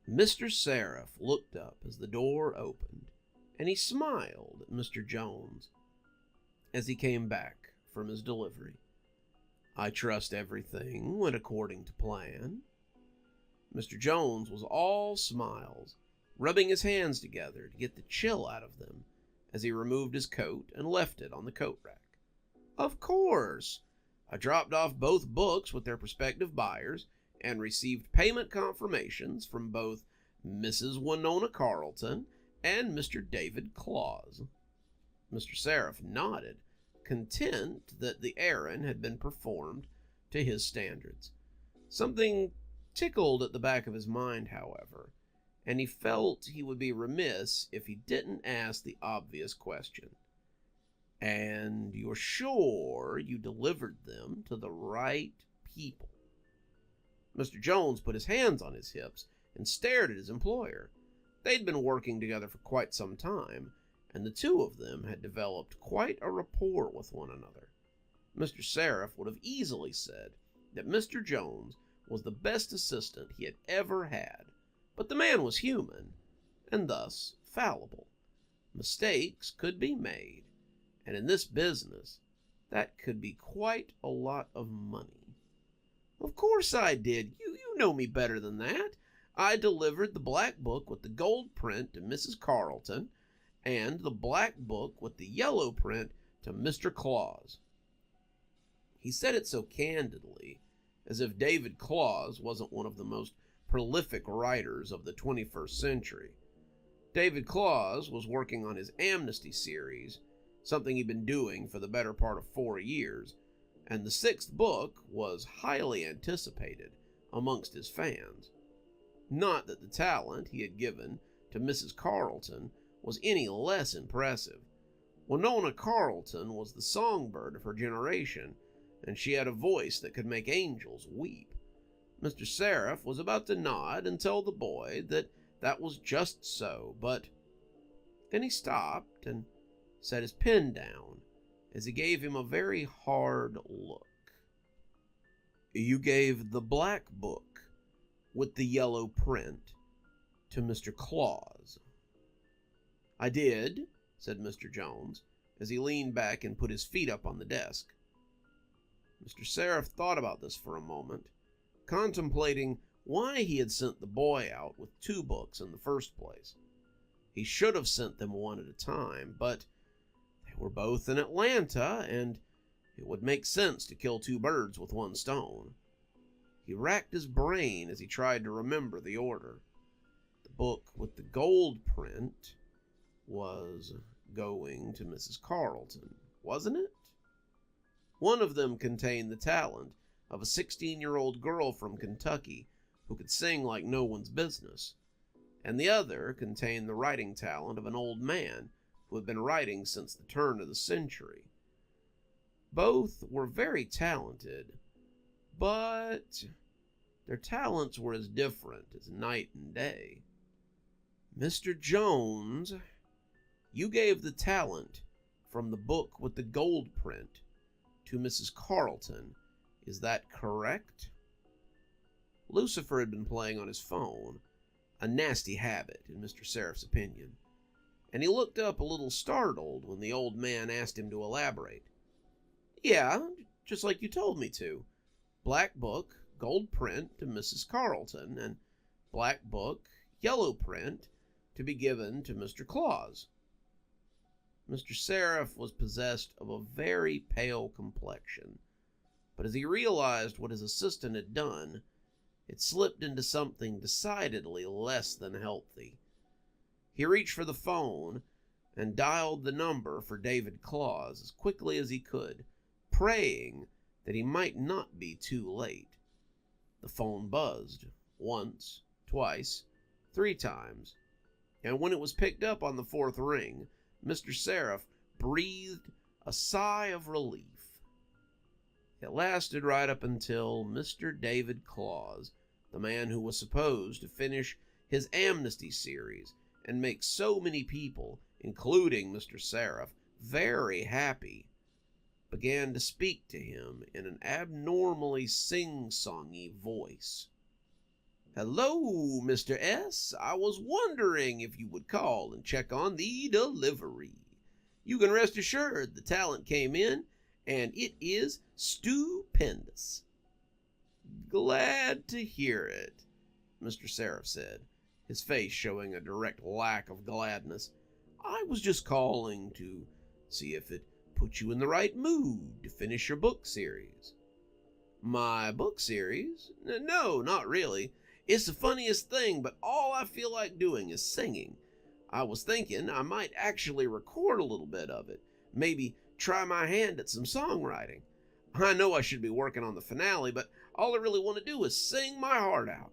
Mr. Sereph looked up as the door opened, and he smiled at Mr. Jones as he came back from his delivery. "I trust everything went according to plan." Mr. Jones was all smiles, rubbing his hands together to get the chill out of them as he removed his coat and left it on the coat rack. "Of course. I dropped off both books with their prospective buyers and received payment confirmations from both Mrs. Winona Carleton and Mr. David Claus." Mr. Sereph nodded, content that the errand had been performed to his standards. Something tickled at the back of his mind, however, and he felt he would be remiss if he didn't ask the obvious question. "And you're sure you delivered them to the right people?" Mr. Jones put his hands on his hips and stared at his employer. They'd been working together for quite some time, and the two of them had developed quite a rapport with one another. Mr. Sereph would have easily said that Mr. Jones was the best assistant he had ever had, but the man was human, and thus fallible. Mistakes could be made, and in this business, that could be quite a lot of money. "Of course I did. You know me better than that. I delivered the black book with the gold print to Mrs. Carleton, and the black book with the yellow print to Mr. Claus." He said it so candidly, as if David Claus wasn't one of the most prolific writers of the 21st century. David Claus was working on his Amnesty series, something he'd been doing for the better part of 4 years, and the 6th book was highly anticipated amongst his fans. Not that the talent he had given to Mrs. Carleton was any less impressive. Winona Carleton was the songbird of her generation, and she had a voice that could make angels weep. Mr. Sereph was about to nod and tell the boy that that was just so, but then he stopped and set his pen down as he gave him a very hard look. "You gave the black book with the yellow print to Mr. Claus?" "I did," said Mr. Jones, as he leaned back and put his feet up on the desk. Mr. Sereph thought about this for a moment, contemplating why he had sent the boy out with 2 books in the first place. He should have sent them one at a time, but they were both in Atlanta, and it would make sense to kill 2 birds with 1 stone. He racked his brain as he tried to remember the order. The book with the gold print was going to Mrs. Carleton, wasn't it? One of them contained the talent of a 16-year-old girl from Kentucky who could sing like no one's business, and the other contained the writing talent of an old man who had been writing since the turn of the century. Both were very talented, but their talents were as different as night and day. "Mr. Jones, you gave the talent from the book with the gold print to Mrs. Carleton. Is that correct?" Lucifer had been playing on his phone, a nasty habit in Mr. Sereph's opinion, and he looked up a little startled when the old man asked him to elaborate. "Yeah, just like you told me to. Black book, gold print to Mrs. Carleton, and black book, yellow print to be given to Mr. Claus." Mr. Sereph was possessed of a very pale complexion, but as he realized what his assistant had done, it slipped into something decidedly less than healthy. He reached for the phone and dialed the number for David Claus as quickly as he could, praying that he might not be too late. The phone buzzed once, twice, 3 times, and when it was picked up on the 4th ring, Mr. Sereph breathed a sigh of relief. It lasted right up until Mr. David Claus, the man who was supposed to finish his Amnesty series and make so many people, including Mr. Sereph, very happy, began to speak to him in an abnormally sing-songy voice. Hello, Mr. S. I was wondering if you would call and check on the delivery. You can rest assured the talent came in, and it is stupendous. Glad to hear it, Mr. Sereph said, his face showing a direct lack of gladness. I was just calling to see if it put you in the right mood to finish your book series. My book series? No, not really. It's the funniest thing, but all I feel like doing is singing. I was thinking I might actually record a little bit of it, maybe try my hand at some songwriting. I know I should be working on the finale, but all I really want to do is sing my heart out.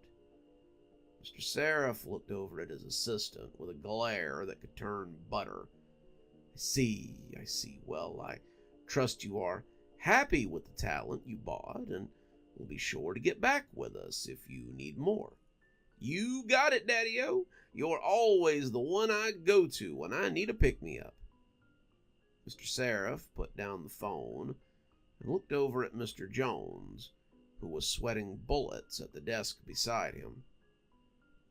Mr. Sereph looked over at his assistant with a glare that could turn butter. I see. Well, I trust you are happy with the talent you bought and will be sure to get back with us if you need more. You got it, Daddy-O. You're always the one I go to when I need a pick-me-up. Mr. Sereph put down the phone and looked over at Mr. Jones, who was sweating bullets at the desk beside him.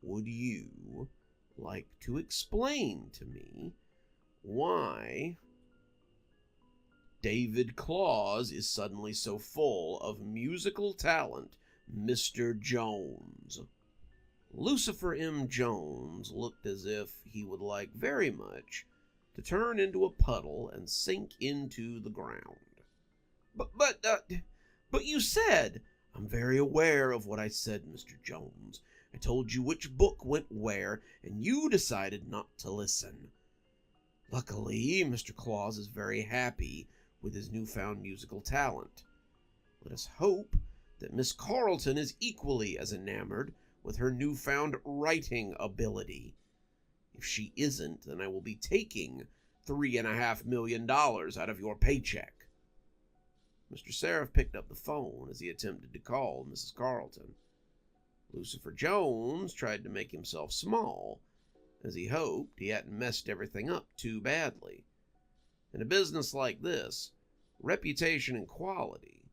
Would you like to explain to me why David Claus is suddenly so full of musical talent, Mr. Jones? Lucifer M. Jones looked as if he would like very much to turn into a puddle and sink into the ground. But you said... I'm very aware of what I said, Mr. Jones. I told you which book went where, and you decided not to listen. Luckily, Mr. Claus is very happy with his newfound musical talent. Let us hope that Miss Carlton is equally as enamored with her newfound writing ability. If she isn't, then I will be taking $3.5 million out of your paycheck. Mr. Sereph picked up the phone as he attempted to call Mrs. Carlton. Lucifer Jones tried to make himself small, as he hoped he hadn't messed everything up too badly. In a business like this, reputation and quality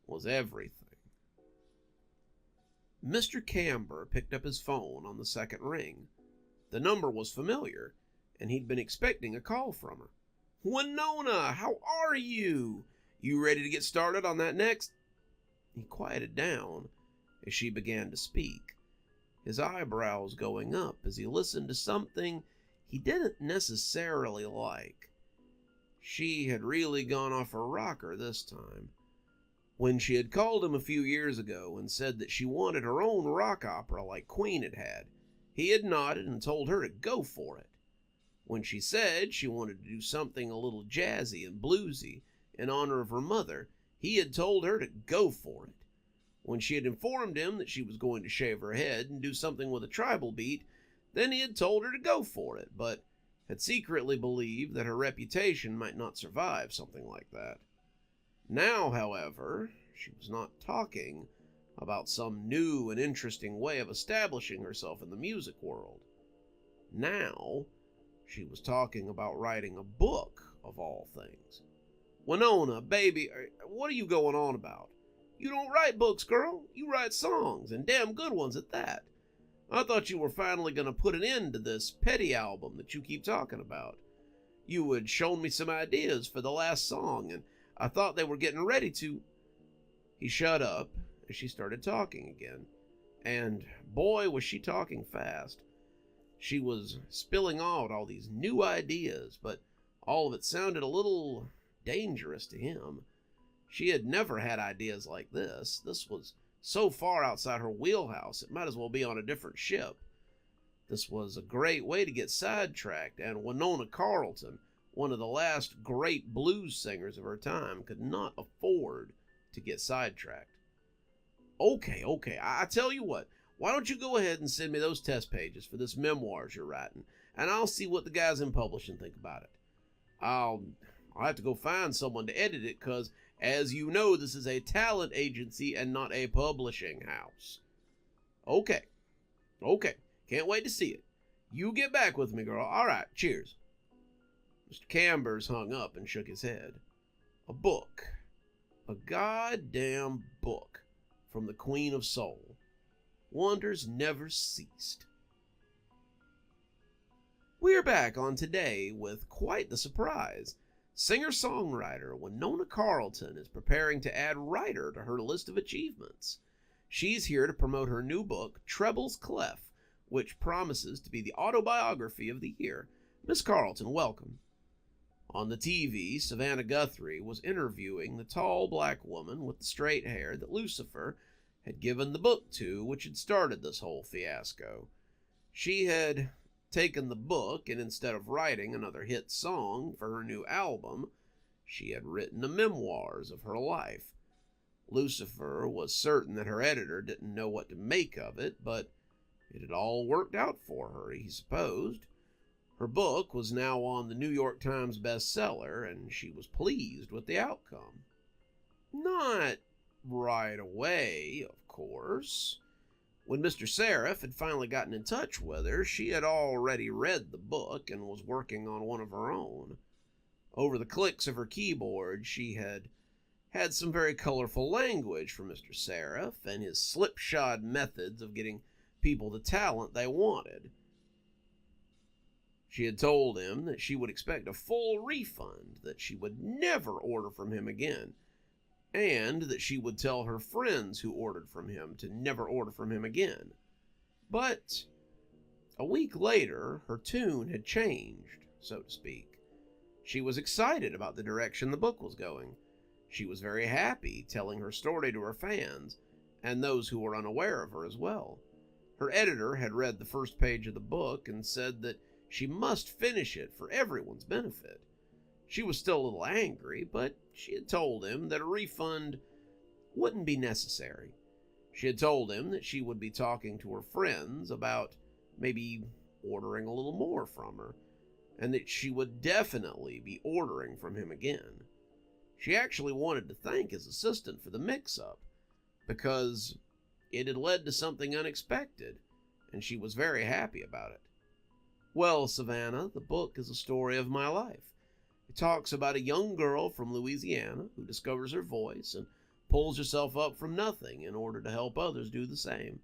was everything. Mr. Camber picked up his phone on the second ring. The number was familiar, and he'd been expecting a call from her. Winona, how are you? You ready to get started on that next? He quieted down as she began to speak, his eyebrows going up as he listened to something he didn't necessarily like. She had really gone off her rocker this time. When she had called him a few years ago and said that she wanted her own rock opera like Queen had had, he had nodded and told her to go for it. When she said she wanted to do something a little jazzy and bluesy in honor of her mother, he had told her to go for it. When she had informed him that she was going to shave her head and do something with a tribal beat, then he had told her to go for it, but had secretly believed that her reputation might not survive something like that. Now, however, she was not talking about some new and interesting way of establishing herself in the music world. Now, she was talking about writing a book, of all things. Winona, baby, what are you going on about? You don't write books, girl. You write songs, and damn good ones at that. I thought you were finally going to put an end to this petty album that you keep talking about. You had shown me some ideas for the last song, and I thought they were getting ready to... He shut up as she started talking again, and boy, was she talking fast. She was spilling out all these new ideas, but all of it sounded a little dangerous to him. She had never had ideas like this. This was so far outside her wheelhouse, it might as well be on a different ship. This was a great way to get sidetracked, and Winona Carlton, one of the last great blues singers of her time, could not afford to get sidetracked. Okay, I tell you what, why don't you go ahead and send me those test pages for this memoirs you're writing, and I'll see what the guys in publishing think about it. I'll have to go find someone to edit it, because, as you know, this is a talent agency and not a publishing house. Okay. Can't wait to see it. You get back with me, girl. All right, cheers. Mr. Cambers hung up and shook his head. A book. A goddamn book from the Queen of Soul. wonders never ceased. We're back on today with quite the surprise. Singer-songwriter Winona Carleton is preparing to add writer to her list of achievements. She's here to promote her new book, Treble's Clef, which promises to be the autobiography of the year. Miss Carleton, welcome. On the TV, Savannah Guthrie was interviewing the tall black woman with the straight hair that Lucifer had given the book to, which had started this whole fiasco. She had taken the book, and instead of writing another hit song for her new album, she had written a memoirs of her life. Lucifer was certain that her editor didn't know what to make of it, but it had all worked out for her, he supposed. Her book was now on the New York Times bestseller, and she was pleased with the outcome. Not right away, of course. When Mr. Sereph had finally gotten in touch with her, she had already read the book and was working on one of her own. Over the clicks of her keyboard, she had some very colorful language from Mr. Sereph and his slipshod methods of getting people the talent they wanted. She had told him that she would expect a full refund, that she would never order from him again, and that she would tell her friends who ordered from him to never order from him again. But a week later, her tune had changed, so to speak. She was excited about the direction the book was going. She was very happy telling her story to her fans, and those who were unaware of her as well. Her editor had read the first page of the book and said that she must finish it for everyone's benefit. She was still a little angry, but she had told him that a refund wouldn't be necessary. She had told him that she would be talking to her friends about maybe ordering a little more from her, and that she would definitely be ordering from him again. She actually wanted to thank his assistant for the mix-up, because it had led to something unexpected, and she was very happy about it. Well, Savannah, the book is a story of my life. It talks about a young girl from Louisiana who discovers her voice and pulls herself up from nothing in order to help others do the same.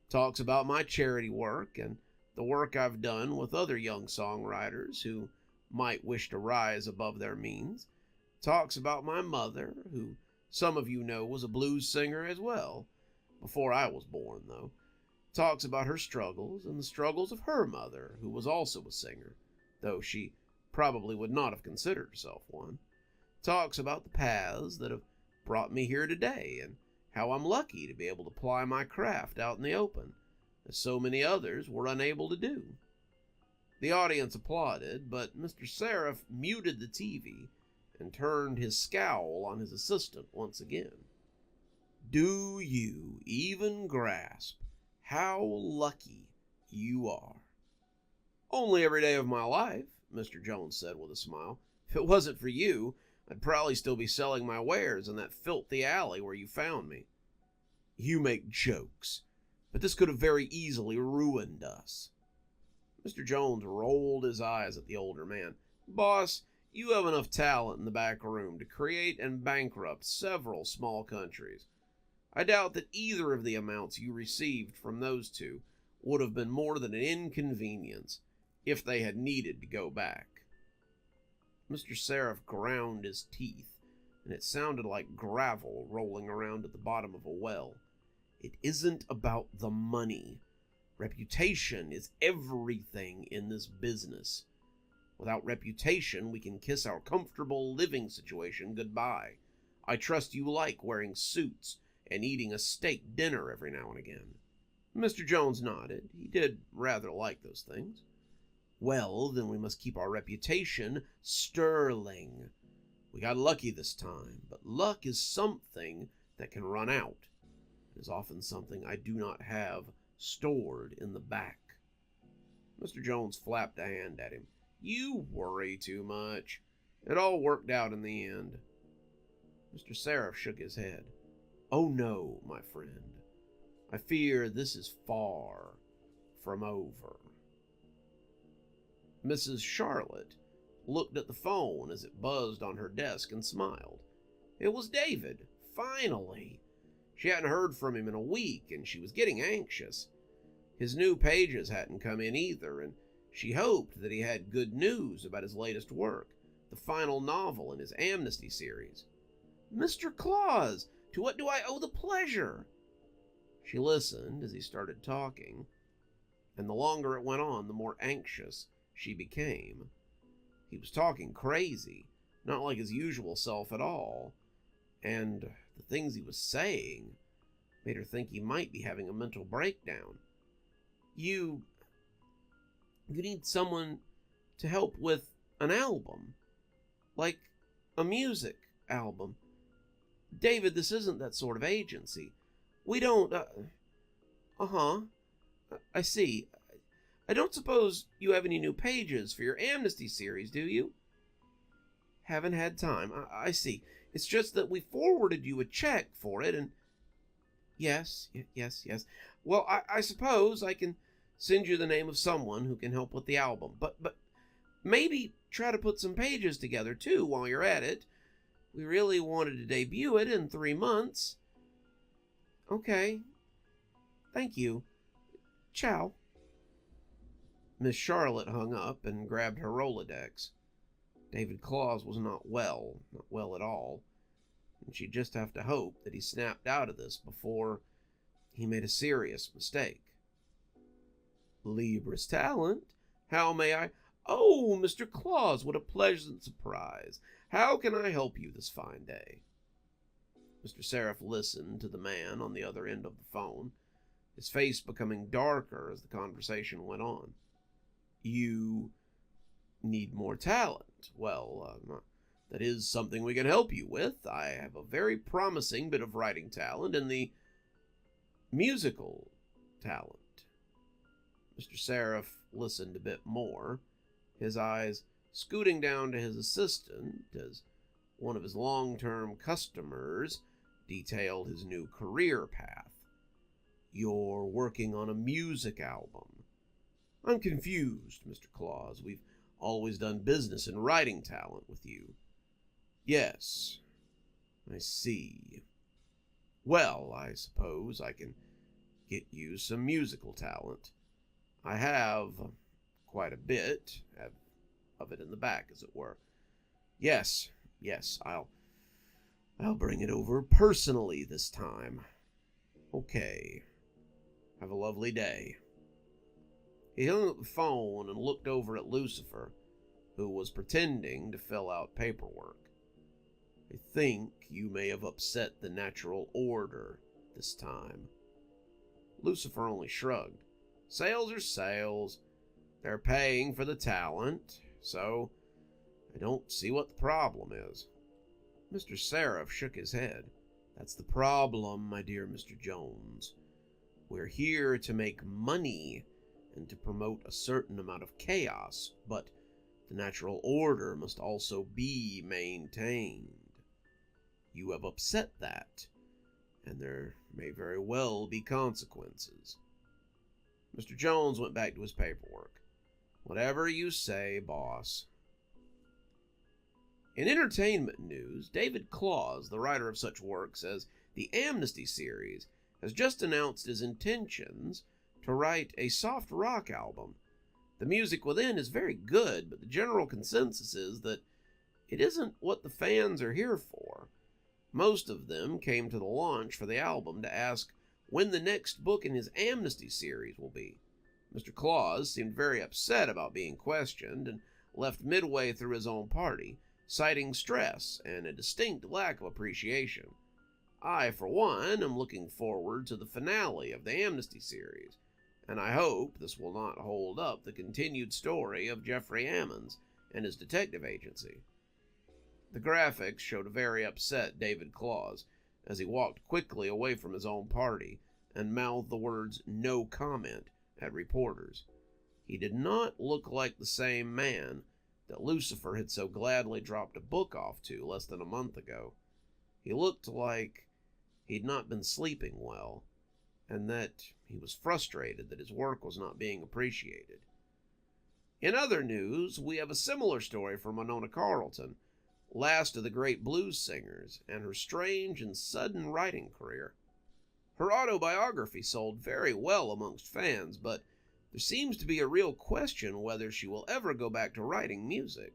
It talks about my charity work and the work I've done with other young songwriters who might wish to rise above their means. It talks about my mother, who some of you know was a blues singer as well, before I was born, though. It talks about her struggles and the struggles of her mother, who was also a singer, though she probably would not have considered herself one. Talks about the paths that have brought me here today and how I'm lucky to be able to ply my craft out in the open, as so many others were unable to do. The audience applauded, but Mr. Sereph muted the TV and turned his scowl on his assistant once again. Do you even grasp how lucky you are? Only every day of my life, Mr. Jones said with a smile. If it wasn't for you, I'd probably still be selling my wares in that filthy alley where you found me. You make jokes, but this could have very easily ruined us. Mr. Jones rolled his eyes at the older man. Boss, you have enough talent in the back room to create and bankrupt several small countries. I doubt that either of the amounts you received from those two would have been more than an inconvenience if they had needed to go back. Mr. Sereph ground his teeth, and it sounded like gravel rolling around at the bottom of a well. It isn't about the money. Reputation is everything in this business. Without reputation, we can kiss our comfortable living situation goodbye. I trust you like wearing suits and eating a steak dinner every now and again. Mr. Jones nodded. He did rather like those things. Well, then we must keep our reputation sterling. We got lucky this time, but luck is something that can run out. It is often something I do not have stored in the back. Mr. Jones flapped a hand at him. You worry too much. It all worked out in the end. Mr. Sereph shook his head. Oh no, my friend. I fear this is far from over. Mrs. Charlotte looked at the phone as it buzzed on her desk and smiled. It was David, finally. She hadn't heard from him in a week, and she was getting anxious. His new pages hadn't come in either, and she hoped that he had good news about his latest work, the final novel in his Amnesty series. "Mr. Claus, to what do I owe the pleasure?" She listened as he started talking, and the longer it went on, the more anxious she became. He was talking crazy, not like his usual self at all, and the things he was saying made her think he might be having a mental breakdown. You need someone to help with an album, like a music album. David, this isn't that sort of agency. We don't, I see. I don't suppose you have any new pages for your Amnesty series, do you? Haven't had time. I see. It's just that we forwarded you a check for it, and... Yes. Well, I suppose I can send you the name of someone who can help with the album, but maybe try to put some pages together, too, while you're at it. We really wanted to debut it in 3 months. Okay. Thank you. Ciao. Miss Charlotte hung up and grabbed her Rolodex. David Claus was not well at all, and she'd just have to hope that he snapped out of this before he made a serious mistake. Libris Talent? How may I... Oh, Mr. Claus, what a pleasant surprise. How can I help you this fine day? Mr. Sereph listened to the man on the other end of the phone, his face becoming darker as the conversation went on. You need more talent. Well, that is something we can help you with. I have a very promising bit of writing talent and the musical talent. Mr. Sereph listened a bit more, his eyes scooting down to his assistant as one of his long-term customers detailed his new career path. You're working on a music album. I'm confused, Mr. Claus. We've always done business in writing talent with you. Yes, I see. Well, I suppose I can get you some musical talent. I have quite a bit of it in the back, as it were. Yes, I'll bring it over personally this time. Okay. Have a lovely day. He hung up the phone and looked over at Lucifer, who was pretending to fill out paperwork. I think you may have upset the natural order this time. Lucifer only shrugged. Sales are sales. They're paying for the talent, so I don't see what the problem is. Mr. Sereph shook his head. That's the problem, my dear Mr. Jones. We're here to make money and to promote a certain amount of chaos, but the natural order must also be maintained. You have upset that, and there may very well be consequences. Mr. Jones went back to his paperwork. Whatever you say, boss. In entertainment news, David Claus, the writer of such works as the Amnesty series, has just announced his intentions to write a soft rock album. The music within is very good, but the general consensus is that it isn't what the fans are here for. Most of them came to the launch for the album to ask when the next book in his Amnesty series will be. Mr. Claus seemed very upset about being questioned and left midway through his own party, citing stress and a distinct lack of appreciation. I, for one, am looking forward to the finale of the Amnesty series, and I hope this will not hold up the continued story of Jeffrey Ammons and his detective agency. The graphics showed a very upset David Claus as he walked quickly away from his own party and mouthed the words "no comment" at reporters. He did not look like the same man that Lucifer had so gladly dropped a book off to less than a month ago. He looked like he'd not been sleeping well, and that he was frustrated that his work was not being appreciated. In other news, we have a similar story from Winona Carleton, last of the great blues singers, and her strange and sudden writing career. Her autobiography sold very well amongst fans, but there seems to be a real question whether she will ever go back to writing music.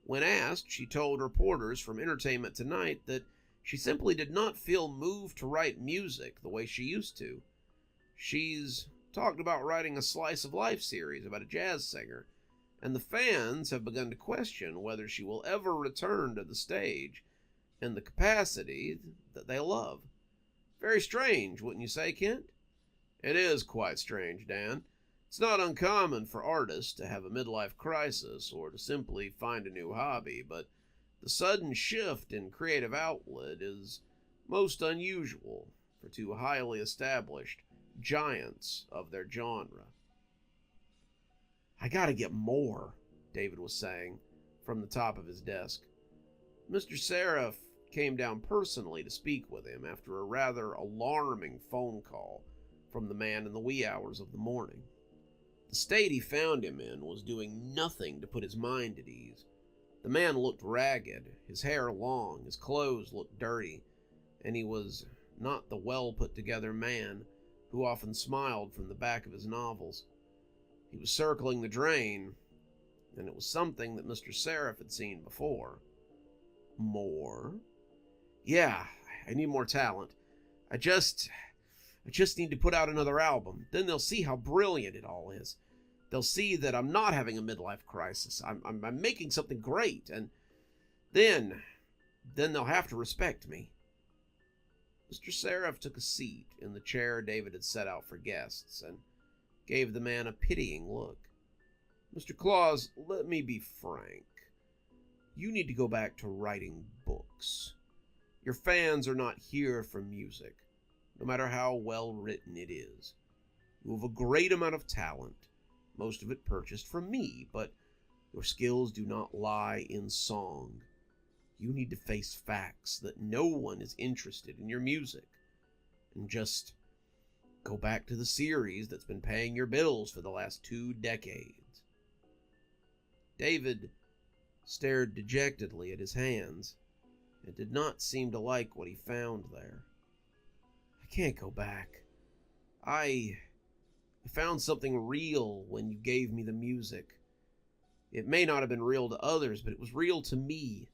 When asked, she told reporters from Entertainment Tonight that she simply did not feel moved to write music the way she used to. She's talked about writing a slice of life series about a jazz singer, and the fans have begun to question whether she will ever return to the stage in the capacity that they love. Very strange, wouldn't you say, Kent? It is quite strange, Dan. It's not uncommon for artists to have a midlife crisis or to simply find a new hobby, but the sudden shift in creative outlet is most unusual for two highly established giants of their genre. I gotta get more, David was saying from the top of his desk. Mr. Sereph came down personally to speak with him after a rather alarming phone call from the man in the wee hours of the morning. The state he found him in was doing nothing to put his mind at ease. The man looked ragged, his hair long, his clothes looked dirty, and he was not the well-put-together man who often smiled from the back of his novels. He was circling the drain, and it was something that Mr. Sereph had seen before. More? Yeah, I need more talent. I just need to put out another album. Then they'll see how brilliant it all is. They'll see that I'm not having a midlife crisis. I'm making something great, and then they'll have to respect me. Mr. Sereph took a seat in the chair David had set out for guests and gave the man a pitying look. Mr. Claus, let me be frank. You need to go back to writing books. Your fans are not here for music, no matter how well written it is. You have a great amount of talent, most of it purchased from me, but your skills do not lie in song. You need to face facts that no one is interested in your music, and just go back to the series that's been paying your bills for the last 2 decades. David stared dejectedly at his hands and did not seem to like what he found there. I can't go back. I found something real when you gave me the music. It may not have been real to others, but it was real to me.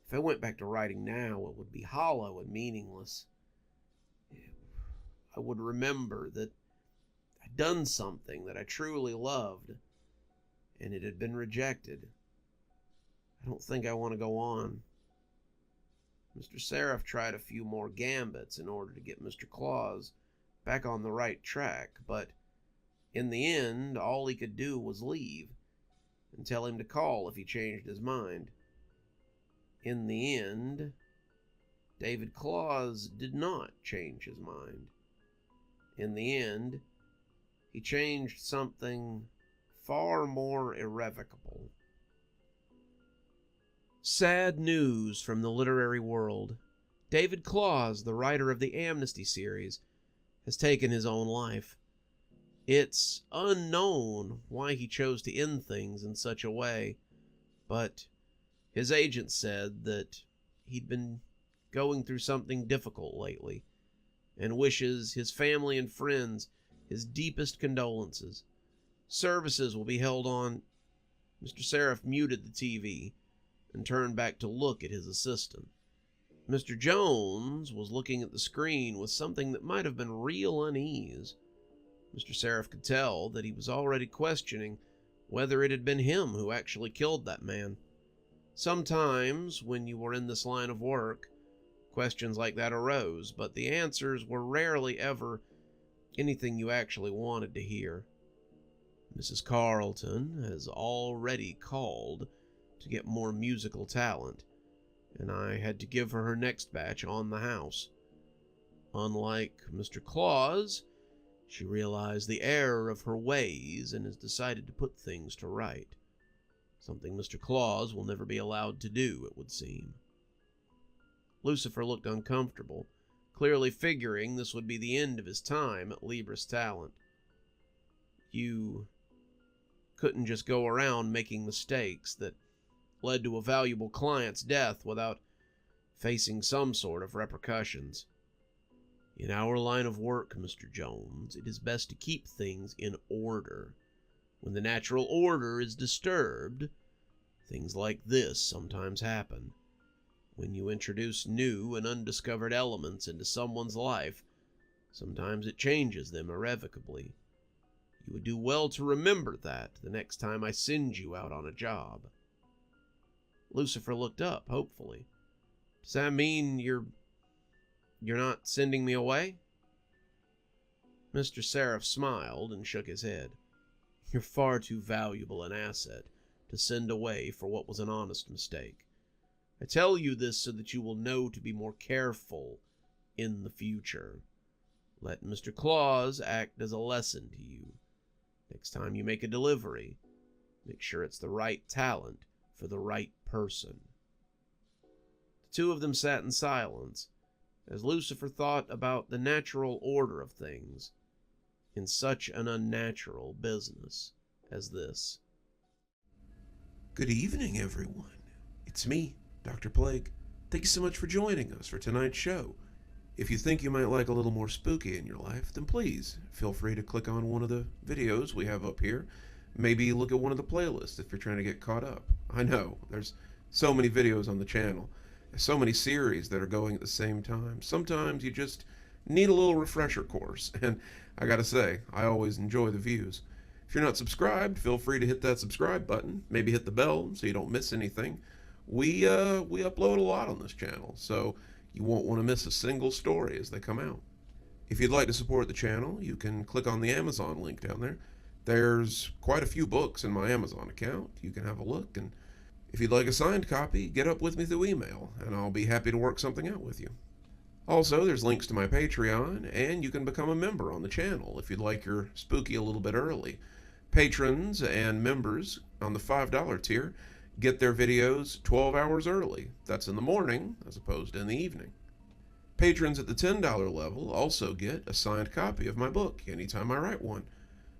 If I went back to writing now, it would be hollow and meaningless. I would remember that I'd done something that I truly loved, and it had been rejected. I don't think I want to go on. Mr. Sereph tried a few more gambits in order to get Mr. Claus back on the right track, but in the end, all he could do was leave and tell him to call if he changed his mind. In the end, David Claus did not change his mind. In the end, he changed something far more irrevocable. Sad news from the literary world. David Claus, the writer of the Amnesty series, has taken his own life. It's unknown why he chose to end things in such a way, but his agent said that he'd been going through something difficult lately and wishes his family and friends his deepest condolences. Services will be held on. Mr. Sereph muted the TV and turned back to look at his assistant. Mr. Jones was looking at the screen with something that might have been real unease. Mr. Sereph could tell that he was already questioning whether it had been him who actually killed that man. Sometimes, when you were in this line of work, questions like that arose, but the answers were rarely ever anything you actually wanted to hear. Mrs. Carlton has already called to get more musical talent, and I had to give her next batch on the house. Unlike Mr. Claus, she realized the error of her ways and has decided to put things to right. Something Mr. Claus will never be allowed to do, it would seem. Lucifer looked uncomfortable, clearly figuring this would be the end of his time at Libris Talent. You couldn't just go around making mistakes that led to a valuable client's death without facing some sort of repercussions. In our line of work, Mr. Jones, it is best to keep things in order. When the natural order is disturbed, things like this sometimes happen. When you introduce new and undiscovered elements into someone's life, sometimes it changes them irrevocably. You would do well to remember that the next time I send you out on a job." Lucifer looked up, hopefully. "Does that mean you're not sending me away?" Mr. Sereph smiled and shook his head. "You're far too valuable an asset to send away for what was an honest mistake. I tell you this so that you will know to be more careful in the future. Let Mr. Claus act as a lesson to you. Next time you make a delivery, make sure it's the right talent for the right person." The two of them sat in silence as Lucifer thought about the natural order of things in such an unnatural business as this. Good evening, everyone. It's me, Dr. Plague. Thank you so much for joining us for tonight's show. If you think you might like a little more spooky in your life, then please feel free to click on one of the videos we have up here. Maybe look at one of the playlists if you're trying to get caught up. I know, there's so many videos on the channel, so many series that are going at the same time. Sometimes you just need a little refresher course, and I gotta say, I always enjoy the views. If you're not subscribed, feel free to hit that subscribe button, maybe hit the bell so you don't miss anything. We upload a lot on this channel, so you won't want to miss a single story as they come out. If you'd like to support the channel, you can click on the Amazon link down there. There's quite a few books in my Amazon account. You can have a look, and if you'd like a signed copy, get up with me through email, and I'll be happy to work something out with you. Also, there's links to my Patreon, and you can become a member on the channel if you'd like your spooky a little bit early. Patrons and members on the $5 tier get their videos 12 hours early. That's in the morning as opposed to in the evening. Patrons at the $10 level also get a signed copy of my book anytime I write one.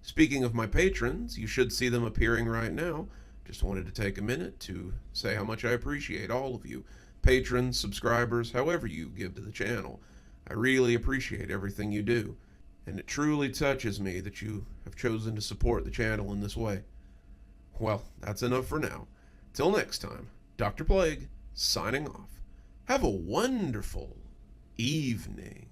Speaking of my patrons, you should see them appearing right now. Just wanted to take a minute to say how much I appreciate all of you. Patrons, subscribers, however you give to the channel. I really appreciate everything you do, and it truly touches me that you have chosen to support the channel in this way. Well, that's enough for now. Till next time, Dr. Plague, signing off. Have a wonderful evening.